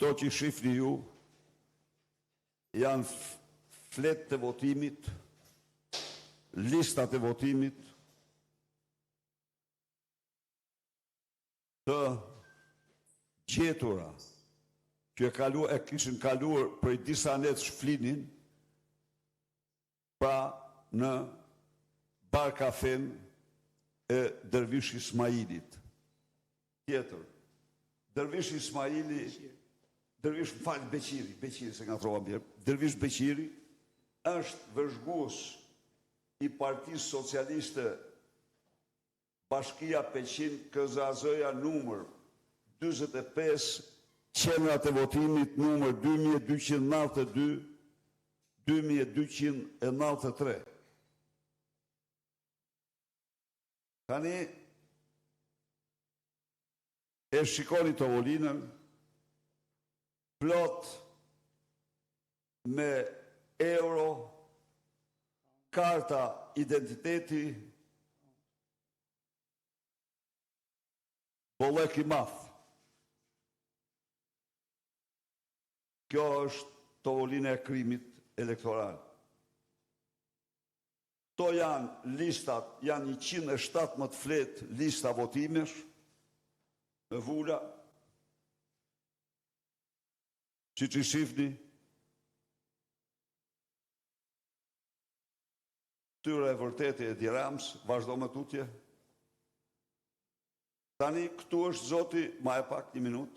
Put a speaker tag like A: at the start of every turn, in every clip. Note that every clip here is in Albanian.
A: Këto që shifni ju, janë fletë të votimit, listat e votimit, të gjetura, që e kishin kaluar për disa net shflinin, pra në bar kafen e Dervish Ismailit. Tjetër, Dervish Ismaili, Dervish më falë Beqiri, se nga trova mirë, Dervish Beqiri është vëzhgues i Partisë Socialiste Bashkia Peqin KZAZ-ja numër 45, qendrat e votimit numër 2292-2293. Tani, e shikoni tavolinën, plot me euro, karta identiteti, bollek i madh. Kjo është tavolina e krimit elektoral. Këto janë listat, janë 117 fletë lista votimesh, në vula, që që shifni, tyra e vërteti e dirams, vazhdo më tutje. Tani, këtu është zoti, ma e pak një minut.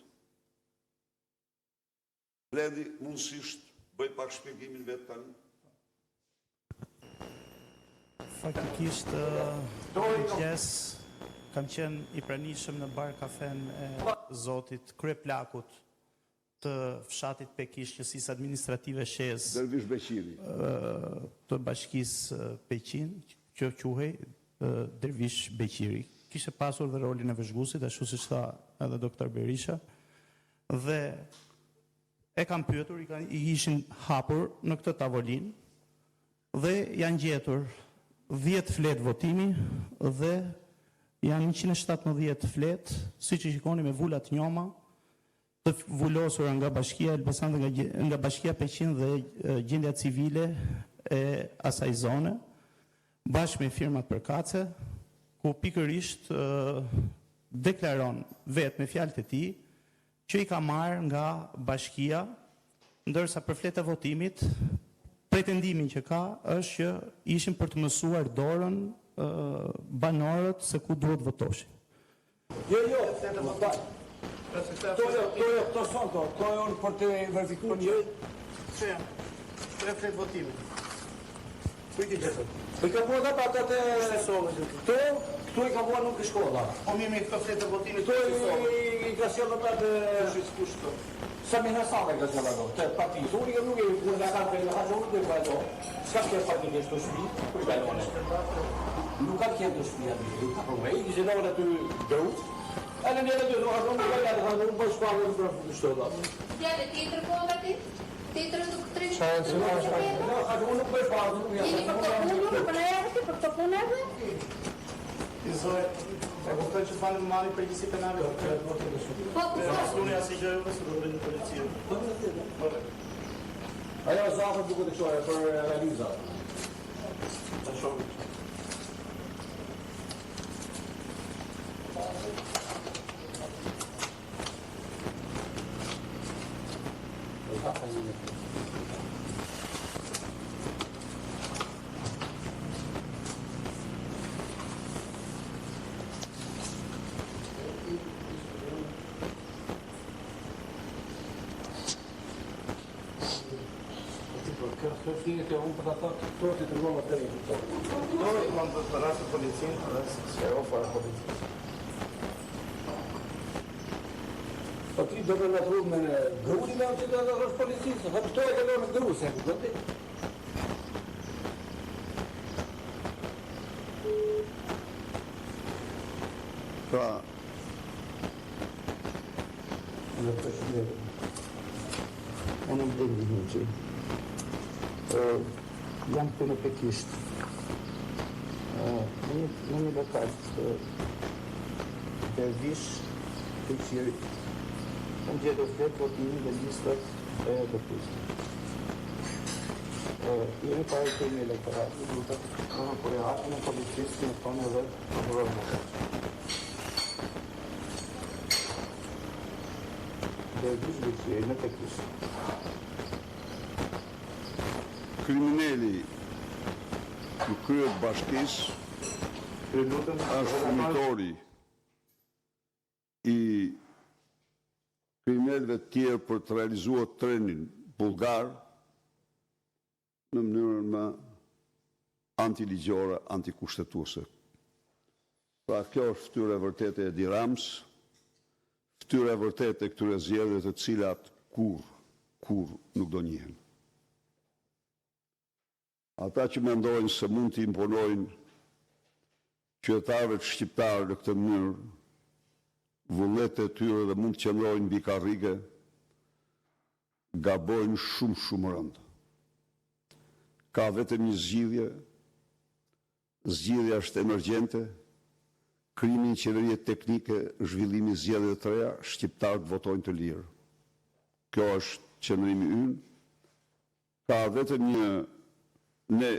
A: Blendi, mundësisht, bëj pak shpjegimin vetë tani.
B: Faktikisht, gjes, kam qenë i pranishëm në bar kafen e zotit Kryeplakut të fshatit Pekish, njësisë administrative shes
A: Dervish Beqiri
B: të bashkisë Peqin, që quhej Dervish Beqiri. Kishte pasur dhe rolin e vëzhguesit, ashtu siç tha edhe doktor Berisha, dhe e kam pyetur, i ishin hapur në këtë tavolinë dhe janë gjetur 10 fletë votimi dhe janë 117 fletë, si që shikoni me vullat njoma, të vullosura nga Bashkia Elbasan dhe nga Bashkia Peqin dhe gjendja civile e asaj zone, bashkë me firmat përkatëse, ku pikërisht deklaron vetë me fjalët e tij që i ka marrë nga Bashkia, ndërsa për fletë e votimit, pretendimin që ka është që ishin për të mësuar dorën banorët se ku duhet votoshin.
C: Jo, to son to je on për të verifikuar një.
B: Që tre fletë votimit.
C: Kujti gjithë. Po ka bua ata të këtu i ka bua nuk i shkolla.
B: Po mirë me këto fletë votimit.
C: Këtu i ka sjellë ata të
B: kushto.
C: Sa më hasave ka sjellë ato. Të partisë, unë nuk e kur nga kanë për ha zonë të vajto. Ska që fa të shto shtëpi, kur vajtone. Nuk ka qenë të shtëpia aty. Po me i gjenova aty dëu. Edhe ne do të vazhdojmë të gjallë, nuk po shpallë në shtolla.
D: Ja, tjetër po aty. Tjetër nuk trevi.
C: No, atë unë nuk bëj fare, nuk jam.
D: Jeni për të punë, për të punë edhe?
B: Izoj, e kuptoj që falë më marri përgjithësi penale.
D: Po,
B: Unë asnjë gjë nuk do bëj në policinë.
C: Ajo zafë duke të shojë për analiza.
B: Ta shohim.
C: Kjo flinë të unë për të thotë, to të të nëmë të një të
B: To i mund të rrasë policinë,
C: se o para policinë. Po ti do të në të rrugë me në grudi me që të në rrës policinë, se këto e këllon në gru, se këtë të
A: Pra,
C: në të shmërë. Unë më dhe një që. Jam të në Pekisht. Në një lokal të Dervish Beqiri.
B: Unë gjetë fletë votimin dhe listat e dëpustë. Jemi pa e kemi elektorat, në duhet por e hapën e policistë në tonë edhe apërojnë në kërë. Dhe gjithë bëqje në të kishë.
A: Kriminali në kryet bashkisë është furnitori i kriminalëve të tjerë për të realizuar trenin bullgar në mënyrën më antiligjore, antikushtetuese. Pra kjo është fytyra e vërtetë e Edi Rams, fytyra e vërtetë e këtyre zgjedhjeve të cilat kur nuk do njihen. Ata që mendojnë se mund të imponojnë qytetarëve shqiptarë në këtë mënyrë, vullnetet e tyre dhe mund të qëndrojnë mbi karrige, gabojnë shumë rënd. Ka vetëm një zgjidhje, zgjidhja është emergjente, krimi i qeverie teknike, zhvillimi i zgjedhjeve të reja, shqiptarët votojnë të lirë. Kjo është qëndrimi ynë. Ka vetëm një ne